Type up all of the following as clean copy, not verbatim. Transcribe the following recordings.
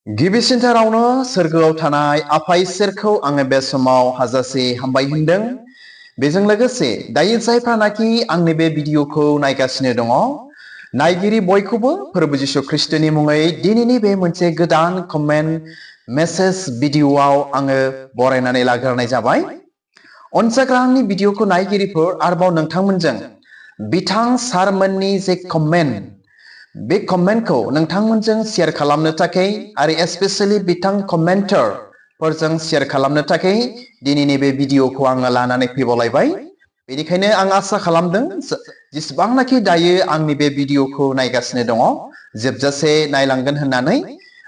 गिबिसिनथारावनो सोरगोआव थानाय आफा इसोरखौ आङो बे समाव हाजासे हामबाय होनदों। बेजों लोगोसे दायो जायफ्रानाखि आंनि बे भिडिअखौ नायगासिनो दङ, नायगिरि बयखौबो फोरबो जिशु ख्रिस्टनि मुङै दिनैनि बे मोनसे गोदान कमेन्ट मेसेज भिडिअआव आङो बरायनानै लाग्रोनाय जाबाय। अनसायग्रा आंनि भिडिअखौ नायगिरिफोर, आरोबाव नोंथांमोनजों बिथां सारमोननि जे कमेन्ट, बे कमेन्टखौ नोंथांमोनजों शेयार खालामनो थाखाय आरो स्पेशली बिथां कमेन्टारफोरजों शेयार खालामनो थाखाय दिनैनि बे भिडिअखौ आङो लानानै फैबावलायबाय। बेनिखायनो आं आसा खालामदों जेसेबांनाखि दायो आंनि बे भिडिअखौ नायगासिनो दङ जोबजासे नायलांगोन होननानै।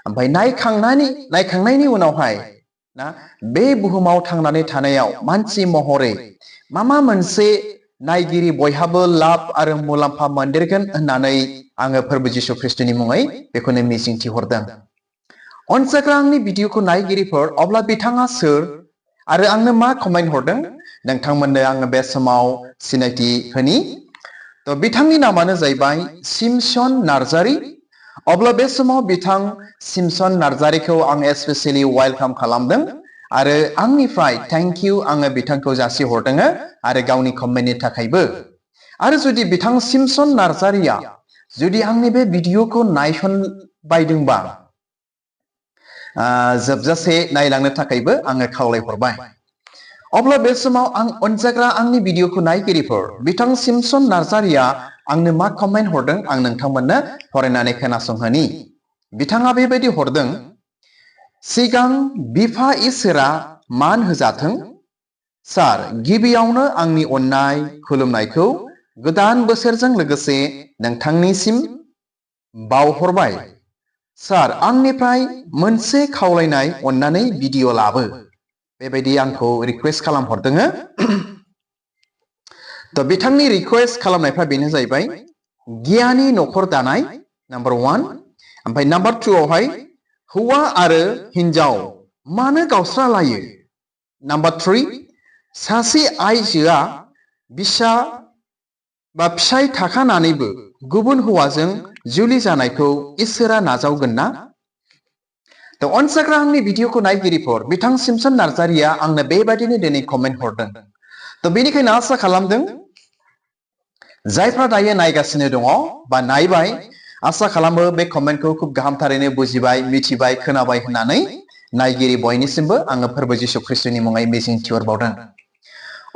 ओमफ्राय नायखांनायनि उनावहाय बे बुहुमाव थांनानै थानायाव मानसि महरै मा मोनसे नायगिरि बयहाबो लाब आरो मुलाम्फा मोनदेरगोन होननानै आङो फोरबो जिशु ख्रिस्टनि मुङै बेखौनो मिजिंथिहरदों। अनसायग्रा आंनि भिडिअखौ नायगिरिफोर, अब्ला बिथाङा सोर आरो आंनो मा कमेन्ट हरदों नोंथांमोननो आङो बे समाव सिनायथि होनि। बिथांनि नामानो जाहैबाय सिमसन नार्जारी। अब्ला बे समाव बिथां सिमसन नार्जारीखौ आं स्पेशली वेलकाम खालामदों आरो आंनिफ्राय थेंक इउ आङो बिथांखौ जासिहरदों आरो गावनि कमेन्टनि थाखायबो। आरो जुदि बिथां सिमसन नार्जारीया जुदि आंनि बे भिडिअखौ नायसनबायदोंबा जोबजासे नायलांनो थाखायबो आङो खावलायहरबाय। अब्ला बे समाव आं अनजाग्रा आंनि भिडिअखौ नायगिरिफोर, बिथां सिमसन नार्जारीया आंनो मा कमेन्ट हरदों आं नोंथांमोननो फरायनानै खोनासंहोनि। बिथाङा बेबायदि हरदों, सिगां बिफा इसोरा मान होजाथों। सार, गिबियावनो आंनि अननाय खुलुमनायखौ गोदान बोसोरजों लोगोसे नोंथांनिसिम बावहरबाय। सार, आंनिफ्राय मोनसे खावलायनाय, अननानै भिडिअ लाबो। बेबायदि आंखौ रिक्वेस्ट खालामहरदों। बिथांनि रिक्वेस्ट खालामनायफ्रा बेनो जाहैबाय गियानि नखर दानाय, नाम्बार 1। ओमफ्राय नाम्बार 2 आवहाय हौवा आरो हिन्जाव मानो गावस्रालायो। नाम्बार 3, सासे आइजोआ फिसाय थाखानानैबो गुबुन हौवाजों जुलि जानायखौ इसोरा नाजावगोन ना? अनसायग्रा आंनि भिडिअखौ नायगिरिफोर, बिथां सिमसन नार्जारीया आंनो बेबायदिनो दिनै कमेन्ट हरदों। बेनिखायनो आसा खालामदों जायफ्रा दायो नायगासिनो दङ बा नायबाय, आसा खालामो बे कमेन्टखौ खुब गाहामथारैनो बुजिबाय, मिथिबाय, खोनाबाय होननानै नायगिरि बयनिसिमबो आङो फोरबो जिशु ख्रिस्टनि मुङै मिजिंथिहरबावदों।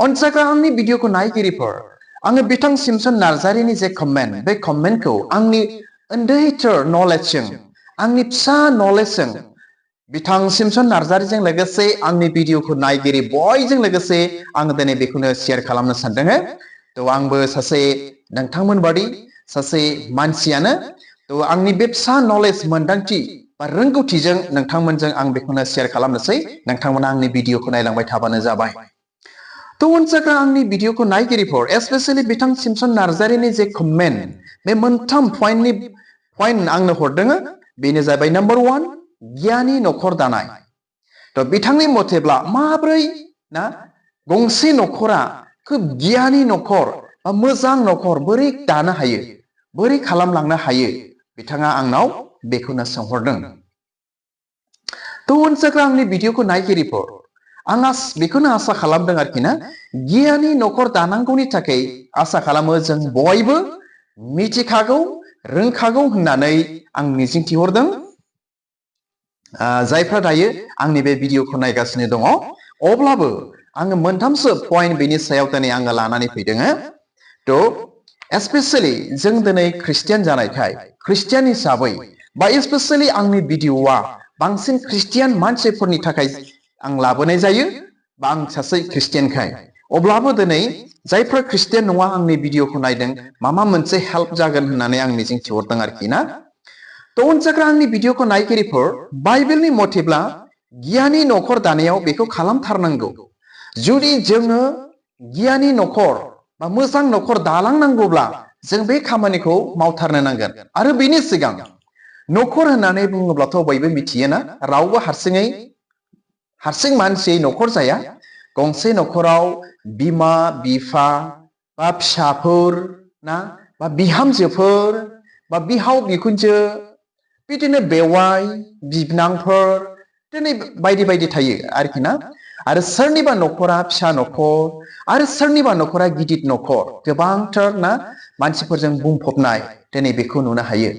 अनसायग्रा आंनि भिडिअखौ नायगिरिफोर, आङो बिथां सिमसन नार्जारीनि जे कमेन्ट, बे कमेन्टखौ आंनि उन्दैथार नलेजजों, आंनि फिसा नलेजजों बिथां सिमसन नार्जारीजों लोगोसे आंनि भिडिअखौ नायगिरि बयजों लोगोसे आङो दिनै बेखौनो शेयार खालामनो सानदों। आंबो सासे नोंथांमोन बादि सासे मानसियानो। आंनि बे फिसा नलेज, मोन्दांथि बा रोंगौथिजों नोंथांमोनजों आं बेखौनो शेयार खालामनोसै। नोंथांमोना आंनि भिडिअखौ नायलांबाय थाबानो जाबाय। अनसायग्रा आंनि भिडिअखौ नायगिरिफोर, स्पेशली बिथां सिमसन नार्जारीनि जे कमेन्ट, बे मोनथाम पइन्ट आंनो हरदों। बेनो जाबाय नाम्बार 1, गियानि नखर दानाय। बिथांनि मथेब्ला माब्रै गंसे नखरा खोब गियानि नखर बा मोजां नखर बोरै दानो हायो, बोरै खालामलांनो हायो, बिथाङा आंनाव बेखौनो सोंहरदों। अनसायग्रा आंनि भिडिअखौ नायगिरिफोर, आं बेखौनो आसा खालामदों आरोखि गियानि नखर दानांगौनि थाखाय आसा खालामो जों बयबो मिथिखागौ, रोंखागौ होननानै आं मिजिंथिहरदों। जायफ्रा दायो आंनि बे भिडिअखौ नायगासिनो दङ, अब्लाबो आङो मोनथामसो पइन्ट बेनि सायाव दिनै आङो लानानै फैदों। स्पेशली जों दिनै ख्रिस्टियान जानायखाय, ख्रिस्टियान हिसाबै बा स्पेशली आंनि भिडिअआ बांसिन ख्रिस्टियान मानसिफोरनि थाखाय आं लाबोनाय जायो बा आं सासे ख्रिस्टियानखाय। अब्लाबो दिनै जायफ्रा ख्रिस्टियान नङा आंनि भिडिअखौ नायदों, माबा मोनसे हेल्प जागोन होननानै आं मिजिंथिहरदों आरोखि ना। अनसायग्रा आंनि भिडिअखौ नायगिरिफोर, बाइबेलनि मथेब्ला गियानि नखर दानायाव बेखौ खालामथारनांगौ। जुदि जोङो गियानि नखर बा मोजां नखर दालांनांगौब्ला जों बे खामानिखौ मावथारनो नांगोन। आरो बेनि सिगां नखर होननानै बुङोब्लाथ' बयबो मिथियोना, रावबो हारसिं मानसियै नखर जाया। गंसे नखराव बिमा बिफा बा फिसाफोर बा बिहामजोफोर बा बिहाव बिखुनजो, बिदिनो बेवाय बिबनांफोर दिनै बायदि बायदि थायो आरोखि ना आरो सोरनिबा न'खरा फिसा न'खर आरो सोरनिबा न'खरा गिदिर न'खर गोबांथार ना मानसिफोरजों बुंफबनाय दिनै बेखौ नुनो हायो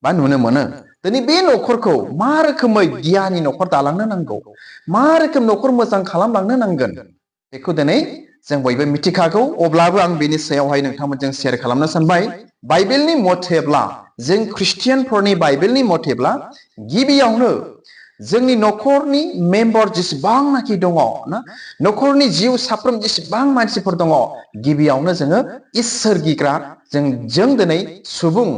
बा नुनो मोनो दिनै बे न'खरखौ मा रोखोमै गियाननि न'खर दालांनो नांगौ मा रोखोम न'खर मोजां खालामलांनो नांगोन बेखौ दिनै जों बयबो मिथिखागौ अब्लाबो आं बेनि सायावहाय नोंथांमोनजों शेयार खालामनो सानबाय बाइबेलनि मथेब्ला जों ख्रिस्टियानफोरनि बाइबेलनि मथेब्ला गिबियावनो जोंनि न'खरनि मेम्बार जेसेबांनाखि दङ ना न'खरनि जिउ साफ्रोम जेसेबां मानसिफोर दङ गिबियावनो जोङो इसोर गिग्रा जों दिनै सुबुं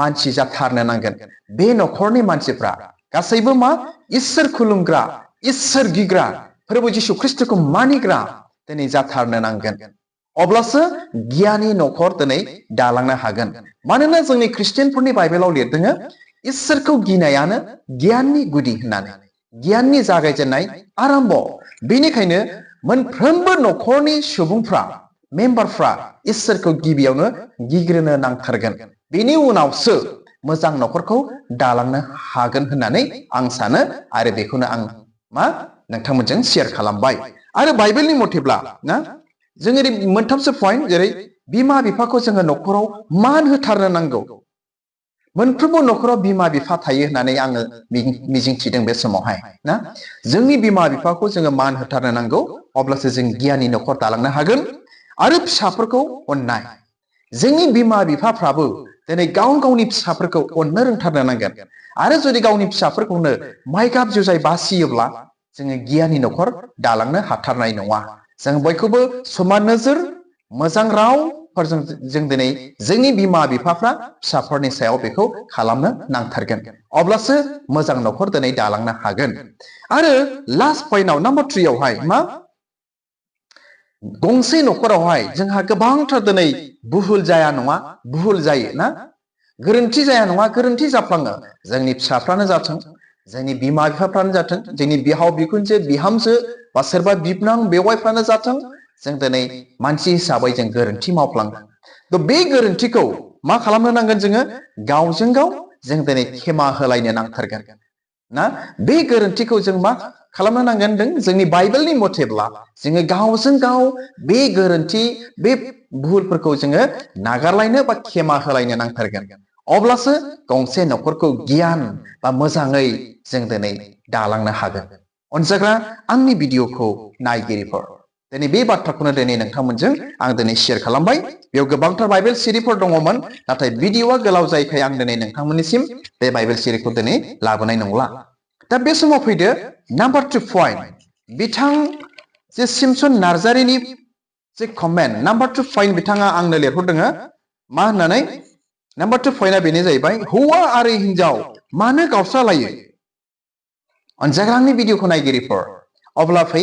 मानसि जाथारनो नांगोन बे न'खरनि मानसिफ्रा गासैबो मा इसोर खुलुमग्रा इसोर गिग्रा प्रभु जिशु ख्रिस्टखौ मानिग्रा दिनै जाथारनो नांगोन अब्लासो गियाननि न'खर दिनै दालांनो हागोन मानोना जोंनि ख्रिस्टियानफोरनि बाइबेलाव लिरदों इसोरखौ गिनायानो गियाननि गुदि होननानै गियाननि जागायजेननाय आरम्भ बेनिखायनो मोनफ्रोमबो न'खरनि सुबुंफ्रा मेम्बारफ्रा इसोरखौ गिबियावनो गिग्रोनो नांथारगोन बेनि उनावसो मोजां न'खरखौ दालांनो हागोन होननानै आं सानो आरो बेखौनो आं मा नोंथांमोनजों शेयार खालामबाय आरो बाइबेलनि मथेब्ला ना जों ओरै मोनथामसो पइन्ट जेरै बिमा बिफाखौ जोङो न'खराव मान होथारनो नांगौ मोनफ्रोमबो न'खराव बिमा बिफा थायो होननानै आङो मिजिंथिदों बे समावहाय ना जोंनि बिमा बिफाखौ जोङो मान होथारनो नांगौ अब्लासो जों गियाननि न'खर दालांनो हागोन आरो फिसाफोरखौ अननाय जोंनि बिमा बिफाफ्राबो दिनै गावनि फिसाफोरखौ अननो रोंथारनो नांगोन आरो जुदि गावनि फिसाफोरखौनो माइगाब जुजाय बासियोब्ला जोङो गियाननि न'खर दालांनो हाथारनाय नङा जों बयखौबो समान नोजोर मोजां रावफोरजों जों दिनै जोंनि बिमा बिफाफ्रा फिसाफोरनि सायाव बेखौ खालामनो नांथारगोन अब्लासो मोजां न'खर दिनै दालांनो हागोन आरो लास्ट पइन्टआव नाम्बार 3 आवहाय मा गंसे न'खरावहाय जोंहा गोबांथार दिनै भुल जाया नङा भुल जायो ना गोरोन्थि जाया नङा गोरोन्थि जाफ्लाङो जोंनि फिसाफ्रानो जाथों जोंनि बिमा बिफाफ्रानो जाथों जोंनि बिहाव बिखुनजो बिहामजो बा सोरबा बिबनां बेवाइफ्रानो जाथों जों दिनै मानसि हिसाबै जों गोरोन्थि मावफ्लाङो थ' बे गोरोन्थिखौ मा खालामनो नांगोन जोङो गावजों गाव जों दिनै खेमा होलायनो नांथारगोन ना बे गोरोन्थिखौ जों मा खालामनो नांगोन जोंनि बाइबेलनि मथेब्ला जोङो गावजों गाव बे गोरोन्थि बे भुलफोरखौ जोङो नागारलायनो बा खेमा होलायनो नांथारगोन अब्लासो गंसे न'खरखौ गियान बा मोजाङै जों दिनै दालांनो हागोन अनजाग्रा आंनि भिडिअखौ नायगिरिफोर दिनै बे बाथ्राखौनो दिनै नोंथांमोनजों आं दिनै शेयार खालामबाय बेयाव गोबांथार बाइबेल सिरिफोर दङमोन नाथाय भिडिअआ गोलाव जायखाय आं दिनै नोंथांमोननिसिम बे बाइबेल सिरिखौ दिनै लाबोनाय नंला दा बे समाव फैदो नाम्बार 2 पइन्ट बिथां जे सिमसन नार्जारिनि जे कमेन्ट नाम्बार 2 पइन्ट बिथाङा आंनो लिरहरदों मा होननानै नाम्बार 2 पइन्टआ बेनो जाहैबाय हौवा आरो हिनजाव मानो गावस्रालायो अनजाग्रा आंनि भिडिअखौ नायगिरिफोर अब्ला फै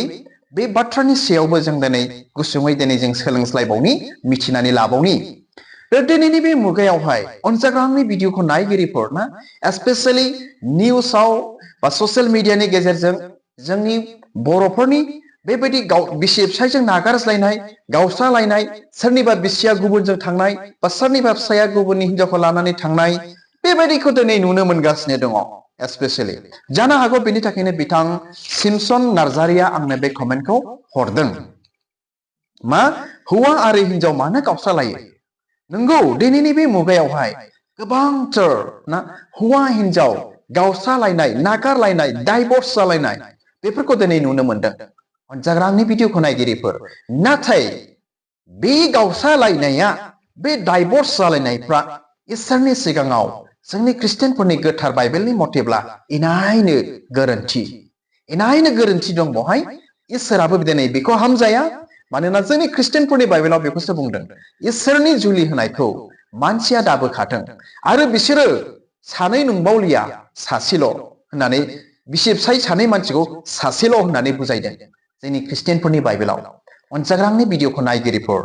बे बाथ्रानि सायावबो जों दिनै गुसुङै दिनै जों सोलोंस्लायबावनि मिथिनानै लाबावनि दिनैनि बे मुगायावहाय अनजाग्रा आंनि भिडिअखौ नायगिरिफोर ना स्पेशली निउसाव बा ससियेल मिडियानि गेजेरजों जोंनि बर'फोरनि बेबायदि बिसि फिसायजों नागारज्लायनाय गावस्रालायनाय सोरनिबा बिसिया गुबुनजों थांनाय बा सोरनिबा फिसाया गुबुननि हिनजावखौ लानानै थांनाय बेबायदिखौ दिनै नुनो मोनगासिनो दङ स्पेशली जानो हागौ बेनि थाखायनो बिथां सिमसन नार्जारिया आंनो बे कमेन्टखौ हरदों मा हौवा आरो हिनजाव मानो गावस्रालायो नंगौ दिनैनि बे मुगायावहाय गोबांथार ना हौवा हिनजाव गावस्रालायनाय नागारलायनाय डाइभर्स जालायनाय बेफोरखौ दिनै नुनो मोनदों अनजाग्रा आंनि भिडिअखौ नायगिरिफोर नाथाय बे गावस्रालायनाया बे डाइभर्स जालायनायफ्रा इसोरनि सिगाङाव जोंनि ख्रिस्टियानफोरनि गोथार बाइबेलनि मथेब्ला इनायनो गोरोन्थि दं बेवहाय इसोराबो दिनै बेखौ हामजाया मानोना जोंनि ख्रिस्टियानफोरनि बाइबेलाव बेखौसो बुंदों इसोरनि जुलि होनायखौ मानसिया दाबोखाथों आरो बिसोरो सानै नंबावलिया सासेल' होननानै बिसि फिसाय सानै मानसिखौ सासेल' होननानै बुजायदों जोंनि ख्रिस्टियानफोरनि बाइबेलाव अनजाग्रा आंनि भिडिअखौ नायगिरिफोर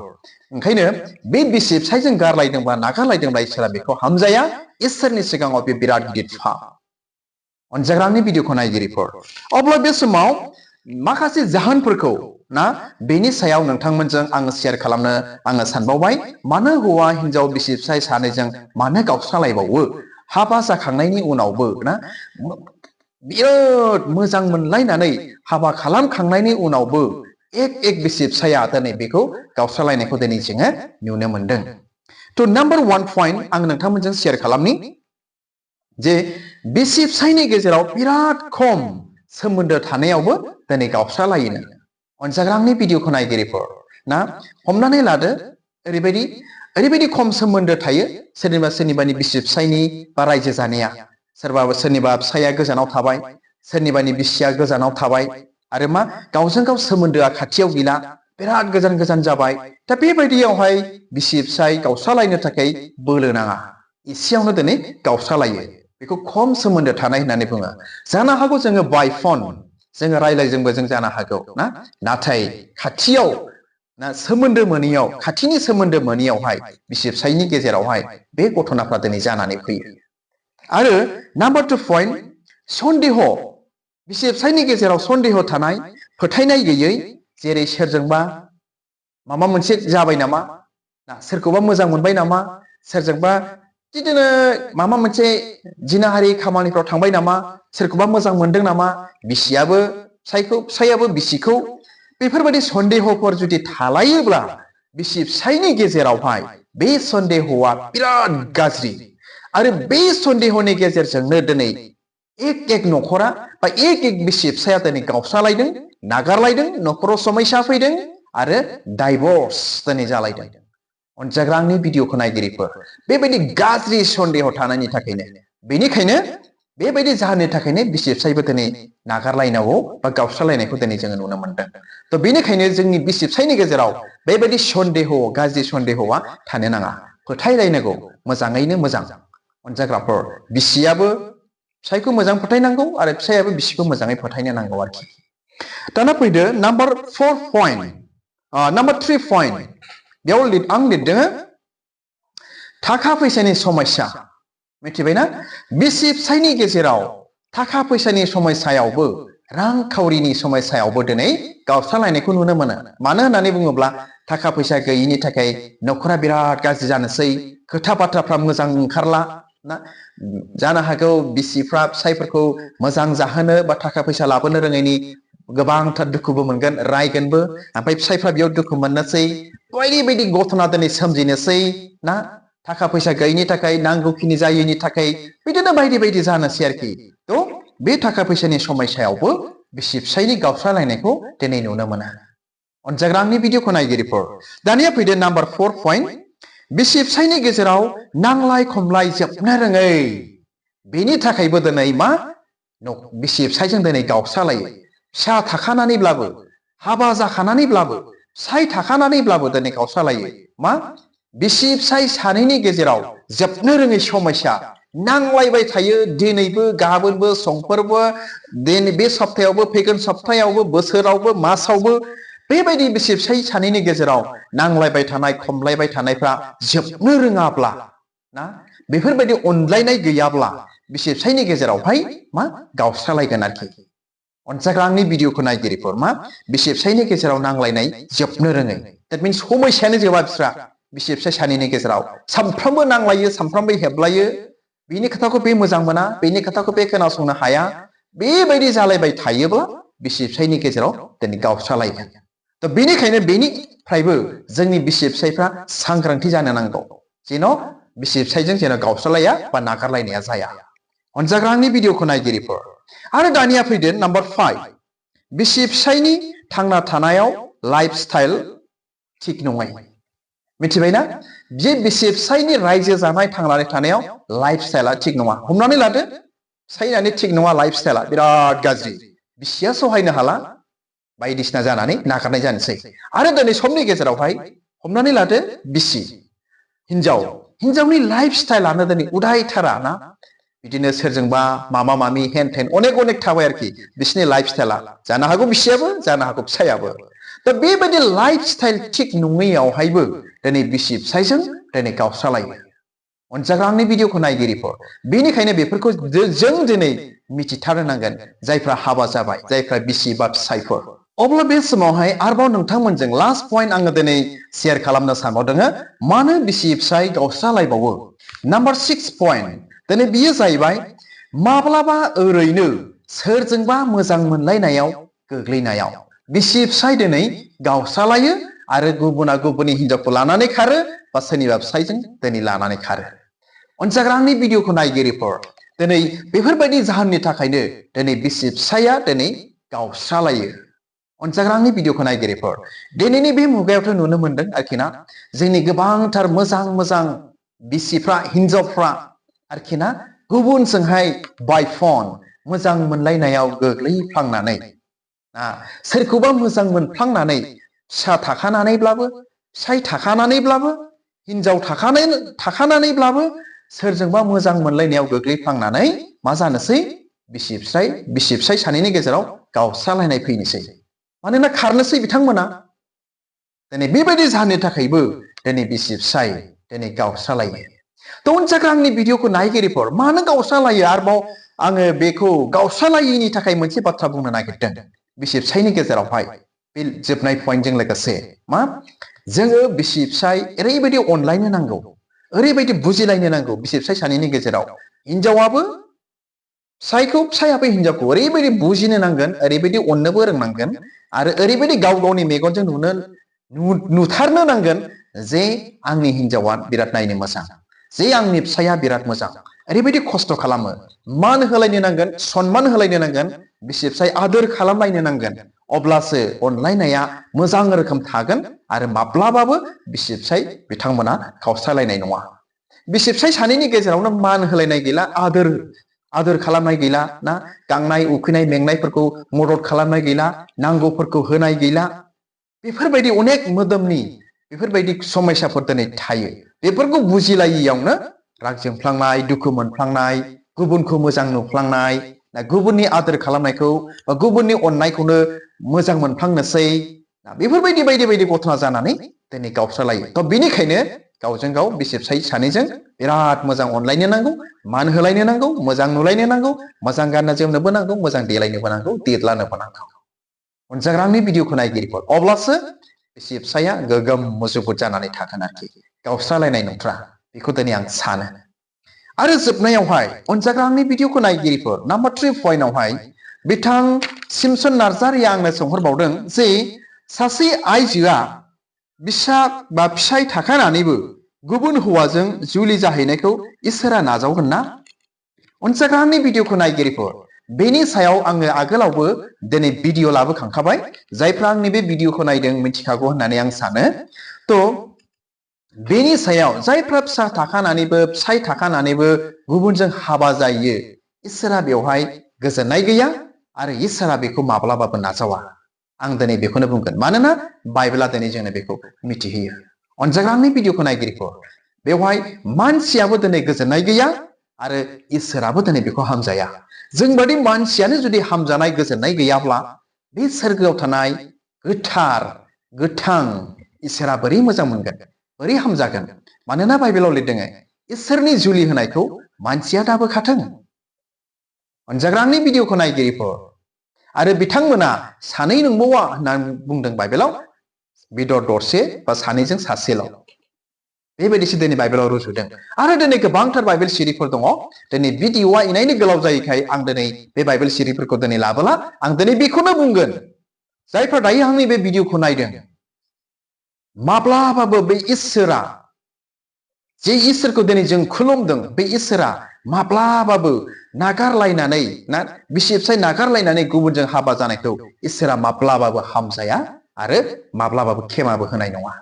ओंखायनो बे बिसि फिसायजों गारलायदोंबा नागारलायदोंबा इसोरा बेखौ हामजाया इसोरनि सिगाङाव बे बिराद गिदिर पाप अनजाग्रा आंनि भिडिअखौ नायगिरिफोर अब्ला बे समाव माखासे जाहोनफोरखौ ना बेनि सायाव नोंथांमोनजों आङो शेयार खालामनो आङो सानबावबाय मानो हौवा हिनजाव बिसि फिसाय सानैजों मानो गावस्रालायबावो हाबा जाखांनायनि उनावबो ना बिराद मोजां मोनलायनानै हाबा खालामखांनायनि उनावबो एक बिसि फिसाया दिनै बेखौ गावस्रालायनायखौ दिनै जोङो नुनो मोनदों। थ' नाम्बार 1 पइन्ट आं नोंथांमोनजों शेयार खालामनि जे बिसि फिसायनि गेजेराव बिराद खम सोमोन्दो थानायावबो दिनै गावस्रालायोनो। अनजाग्रा आंनि भिडिअखौ नायगिरिफोर ना हमनानै लादो ओरैबायदि खम सोमोन्दो थायो सोरनिबानि बिसि फिसायनि बा रायजो जानाया सोरनिबा फिसाया गोजानाव थाबाय सोरनिबानि बिसिया गोजानाव थाबाय आरो मा गावजों गाव सोमोन्दोआ खाथियाव गैला बिराद गोजान जाबाय दा बेबायदियावहाय बिसि फिसाय गावस्रालायनो थाखाय बोलो नाङा एसेयावनो दिनै गावस्रालायो बेखौ खम सोमोन्दो थानाय होननानै बुङो। जानो हागौ जोङो बाय फन जोङो रायलायजोंबो जों जानो हागौ ना नाथाय खाथियाव ना सोमोन्दो मोनैयाव खाथिनि सोमोन्दो मोनैयावहाय बिसि फिसायनि गेजेरावहाय बे घटनाफ्रा दिनै जानानै फैयो। आरो नाम्बार 2 पइन्ट सन्देह बिसि फिसायनि गेजेराव सन्देह थानाय फोथायनाय गैयै जेरै सोरजोंबा माबा मोनसे जाबाय नामा सोरखौबा मोजां मोनबाय नामा सोरजोंबा बिदिनो माबा मोनसे जिनाहारि खामानिफ्राव थांबाय नामा सोरखौबा मोजां मोनदों नामा बिसियाबो फिसायखौ फिसायाबो बिसिखौ बेफोरबायदि सन्देहफोर जुदि थालायोब्ला बिसि फिसायनि गेजेरावहाय बे सन्देहआ बिराद गाज्रि आरो बे सन्देहनि गेजेरजोंनो दिनै एक नखरा बा एक बिसि फिसाया दिनै गावस्रालायदों नागारलायदों नखराव समस्या फैदों आरो डाइभर्स दिनै जालायदों। अनजाग्रा आंनि भिडिअखौ नायगिरिफोर बेबायदि गाज्रि सन्देह थानायनि थाखायनो बेनिखायनो बेबायदि जाहोननि थाखायनो बिसि फिसायबो दिनै नागारलायनांगौ बा गावस्रालायनायखौ दिनै जोङो नुनो मोनदों। थ' बेनिखायनो जोंनि बिसि फिसायनि गेजेराव बेबायदि सन्देह गाज्रि सन्देहआ थानो नाङा फोथायलायनांगौ मोजाङैनो मोजां। अनजाग्राफोर बिसियाबो फिसायखौ मोजां फोथायनांगौ आरो फिसायाबो बिसिखौ मोजाङै फोथायनो नांगौ आरोखि। दाना फैदो नाम्बार 4 पइन्ट नाम्बार 3 पइन्ट बेयाव आं लिरदों थाखा फैसानि समस्या मिथिबायना बिसि फिसायनि गेजेराव थाखा फैसानि समस्यायावबो रांखावरिनि समस्यायावबो दिनै गावस्रालायनायखौ नुनो मोनो। मानो होननानै बुङोब्ला थाखा फैसा गैयिनि थाखाय नखरा बिराद गाज्रि जानोसै खोथा बाथ्राफ्रा मोजां ओंखारला ना जानो हागौ बिसिफ्रा फिसायफोरखौ मोजां जाहोनो बा थाखा फैसा लाबोनो रोङैनि गोबांथार दुखुबो मोनगोन रायगोनबो ओमफ्राय फिसायफ्रा बेयाव दुखु मोननोसै बायदि घटना दिनै सोमजिनोसै ना थाखा फैसा गैयिनि थाखाय नांगौखिनि जायैनि थाखाय बिदिनो बायदि जानोसै आरोखि। थ' बे थाखा फैसानि समस्यायावबो बिसि फिसायनि गावस्रालायनायखौ दिनै नुनो मोनो। अनजाग्रा आंनि भिडिअखौ नायगिरिफोर दानिया फैदो नाम्बार 4 पइन्ट बिसि फिसायनि गेजेराव नांलाय खमलाय जोबनो रोङै बेनि थाखायबो दिनै मा बिसि फिसायजों दिनै गावस्रालायो। फिसा थाखानानैब्लाबो हाबा जाखानानैब्लाबो फिसाय थाखानानैब्लाबो दिनै गावस्रालायो। मा बिसि फिसाय सानैनि गेजेराव जोबनो रोङै समस्या नांलायबाय थायो दिनैबो गाबोनबो समफोरबो बे सप्तायावबो फैगोन सप्तायावबो बोसोरावबो मासावबो बेबायदि बिसि फिसाय सानैनि गेजेराव नांलायबाय थानाय खमलायबाय थानायफ्रा जोबनो रोङाब्ला ना बेफोरबायदि अनलायनाय गैयाब्ला बिसि फिसायनि गेजेरावहाय मा गावस्रालायगोन आरोखि। अनजाग्रा आंनि भिडिअखौ नायगिरिफोर मा बिसि फिसायनि गेजेराव नांलायनाय जोबनो रोङै दैट मिन्स समस्यानो जोबा बिस्रा बिसि फिसाय सानैनि गेजेराव सानफ्रामबो नांलायो सानफ्रामबो हेबलायो बेनि खोथाखौ बे मोजां मोना बेनि खोथाखौ बे खोनासंनो हाया बेबायदि जालायबाय थायोब्ला बिसि फिसायनि गेजेराव दिनै गावस्रालायगोन। थ' बेनिखायनो बेनिफ्रायबो जोंनि बिसि फिसायफ्रा सांग्रांथि जानो नांगौ जेन' बिसि फिसायजों जेन' गावस्रालाया बा नागारलायनाया जाया। अनजाग्रा आंनि भिडिअखौ नायगिरिफोर आरो दानिया फैदो नाम्बार 5 बिसि फिसायनि थांना थानायाव लाइफ स्टाइल थिग नङै मिथिबायना बे बिसि फिसायनि रायजो जानाय थांनानै थानायाव लाइफ स्टाइला थिग नङा। हमनानै लादो फिसायनानै थिग नङा लाइफ स्टाइला बिराद गाज्रि बिसिया सहायनो हाला बायदिसिना जानानै नागारनाय जानोसै आरो दिनै समनि गेजेरावहाय हमनानै लादो बिसि हिनजावनि लाइफ स्टाइलानो दिनै उदायथारा ना बिदिनो सोरजोंबा मामा मामि हेन थेन अनेक थाबाय आरोखि बिसिनि लाइफ स्टाइला जानो हागौ बिसियाबो जानो हागौ फिसायाबो। दा बेबायदि लाइफ स्टाइल थिग नङैयावहायबो दिनै बिसि फिसायजों दिनै गावस्रालायो। अनजाग्रा आंनि भिडिअखौ नायगिरिफोर बेनिखायनो बेफोरखौ जों दिनै मिथिथारनो नांगोन जायफ्रा हाबा जाबाय जायफ्रा बिसि बा फिसायफोर। अब्ला बे समावहाय आरोबाव नोंथांमोनजों लास्ट पइन्ट आङो दिनै शेयार खालामनो सानबावदों मानो बिसि फिसाय गावस्रालायबावो। नाम्बार 6 पइन्ट दिनै बियो जाहैबाय माब्लाबा ओरैनो सोरजोंबा मोजां मोनलायनायाव गोग्लैनायाव बिसि फिसाय दिनै गावस्रालायो आरो गुबुना गुबुननि हिनजावखौ लानानै खारो बा सोरनिबा फिसायजों दिनै लानानै खारो। अनजाग्रा आंनि भिडिअखौ नायगिरिफोर दिनै बेफोरबायदि जाहोननि थाखायनो दिनै बिसि फिसाया दिनै गावस्रालायो। अनजाग्रा आंनि भिडिअखौ नायगिरिफोर दिनैनि बे मुगायावथ' नुनो मोनदों आरोखि ना जोंनि गोबांथार मोजां मोजां बिसिफ्रा हिनजावफ्रा आरोखि ना गुबुनजोंहाय बायफन मोजां मोनलायनायाव गोग्लैफ्लांनानै सोरखौबा मोजां मोनफ्लांनानै फिसा थाखानानैब्लाबो फिसाय थाखानानैब्लाबो हिनजाव थाखानानैब्लाबो सोरजोंबा मोजां मोनलायनायाव गोग्लैफ्लांनानै मा जानोसै बिसि फिसाय सानैनि गेजेराव गावस्रालायनाय फैनोसै मानोना खारनोसै बिथांमोना। दिनै बेबायदि जाहोननि थाखायबो दिनै बिसि फिसाय दिनै गावस्रालायो। थ' अनजाग्रा आंनि भिडिअखौ नायगिरिफोर मानो गावस्रालायो आरोबाव आङो बेखौ गावस्रालायैनि थाखाय मोनसे बाथ्रा बुंनो नागिरदों बिसि फिसायनि गेजेरावहाय बे जोबनाय पइन्टजों लोगोसे मा जोङो बिसि फिसाय ओरैबायदि अनलायनो नांगौ ओरैबायदि बुजिलायनो नांगौ बिसि फिसाय सानैनि गेजेराव हिनजावाबो फिसायाबो हिनजावखौ ओरैबायदि बुजिनो नांगोन ओरैबायदि अननोबो रोंनांगोन आरो ओरैबायदि गाव गावनि मेगनजों नुथारनो नांगोन जे आंनि हिनजावा बिराद नायनो मोजां जे आंनि फिसाया बिराद मोजां ओरैबायदि खस्थ' खालामो मान होलायनो नांगोन सनमान होलायनो नांगोन बिसि फिसाय आदोर खालामलायनो नांगोन अब्लासो अनलायनाया मोजां रोखोम थागोन आरो माब्लाबाबो बिसि फिसाय बिथांमोना गावस्रालायनाय नङा। बिसि फिसाय सानैनि गेजेरावनो मान होलायनाय गैला आदोर खालामनाय गैला ना गांनाय उखैनाय मेंनायफोरखौ मदद खालामनाय गैला नांगौफोरखौ होनाय गैला बेफोरबायदि अनेक मोदोमनि बेफोरबायदि समयसाफोर दिनै थायो। बेफोरखौ बुजिलायियावनो राग जोंफ्लांनाय दुखु मोनफ्लांनाय गुबुनखौ मोजां नुफ्लांनाय गुबुननि आदोर खालामनायखौ बा गुबुननि अननायखौनो मोजां मोनफ्लांनोसै बेफोरबायदि बायदि बायदि घटना जानानै दिनै गावस्रालायो। थ' बेनिखायनो गावजों गाव बिसि फिसाय सानैजों बिराद मोजां अनलायनो नांगौ मान होलायनो नांगौ मोजां नुलायनो नांगौ मोजां गाननो जोमनोबो नांगौ मोजां देलायनोबो नांगौ देदलानोबो नांगौ। अनजाग्रा आंनि भिडिअखौ नायगिरिफोर अब्लासो बिसि फिसाया गोगोम मुजुगुद जानानै थागोन आरोखि गावस्रालायनाय नंथ्रा बेखौ दिनै आं सानो। आरो जोबनायावहाय अनजाग्रा आंनि भिडिअखौ नायगिरिफोर नाम्बार 3 पइन्टआवहाय बिथां सिमसन नार्जारिया आंनो सोंहरबावदों जे सासे आइजोआ बिसा बा फिसाय थाखानानैबो गुबुन हौवाजों जुलि जाहैनायखौ इसोरा नाजावगोन ना? अनजाग्रा आंनि भिडिअखौ नायगिरिफोर बेनि सायाव आङो आगोलावबो दिनै भिडिअ लाबोखांखाबाय जायफ्रा आंनि बे भिडिअखौ नायदों मिथिखागौ होननानै आं सानो। थ' बेनि सायाव जायफ्रा फिसा थाखानानैबो फिसाय थाखानानैबो गुबुनजों हाबा जायो इसोरा बेवहाय गोजोननाय गैया आरो इसोरा बेखौ माब्लाबाबो नाजावा। आं दिनै बेखौनो बुंगोन मानोना बाइबेला दिनै जोंनो बेखौ मिथिहोयो। अनजाग्रा आंनि भिडिअखौ नायगिरिफोर बेवहाय मानसियाबो दिनै गोजोननाय गैया आरो इसोराबो दिनै बेखौ हामजाया। जोंबादि मानसियानो जुदि हामजानाय गोजोननाय गैयाब्ला बे सोरगोआव थानाय गोथां इसोरा बोरै मोजां मोनगोन बोरै हामजागोन? मानोना बाइबेलाव लिरदों इसोरनि जुलि होनायखौ मानसिया दाबोखाथों। अनजाग्रा आंनि भिडिअखौ नायगिरिफोर आरो बिथांमोना सानै नंबावा होननानै बुंदों बाइबेलाव बेदर दरसे बा सानैजों सासेल' बेबायदिसो दिनै बाइबेलाव रुजुदों। आरो दिनै गोबांथार बाइबेल सिरिफोर दङ। दिनै भिडिअआ इनायनो गोलाव जायैखाय आं दिनै बे बाइबेल सिरिफोरखौ दिनै लाबोला आं दिनै बेखौनो बुंगोन जायफ्रा दायो आंनि बे भिडिअखौ नायदों माब्लाबाबो बे इसोरा जे इसोरखौ दिनै जों खुलुमदों बे इसोरा माब्लाबाबो नागारलायनानै बिसि फिसाय नागारलायनानै गुबुनजों हाबा जानायखौ इसोरा माब्लाबाबो हामजाया आरो माब्लाबाबो खेमाबो होनाय नङा।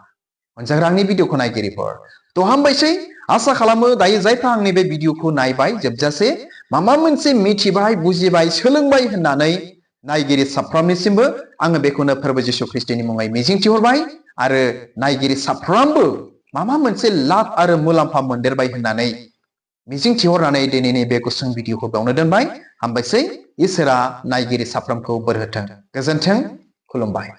अनजाग्रा आंनि भिडिअखौ नायगिरिफोर थ' हामबायसै आसा खालामो दायो जायफ्रा आंनि बे भिडिअखौ नायबाय जोबजासे माबा मोनसे मिथिबाय बुजिबाय सोलोंबाय होननानै नायगिरि साफ्रोमनिसिमबो आङो बेखौनो फोरबो जिशु ख्रिस्टनि मुङै मिजिंथिहरबाय आरो नायगिरि साफ्रोमबो माबा मोनसे लाब आरो मुलाम्फा मोनदेरबाय होननानै मिजिंथिहरनानै दिनैनि बे गुसुं भिडिअखौ बेयावनो दोनबाय। हामबायसै इसोरा नायगिरि साफ्रोमखौ बोर होथों। गोजोन्थों खुलुमबाय।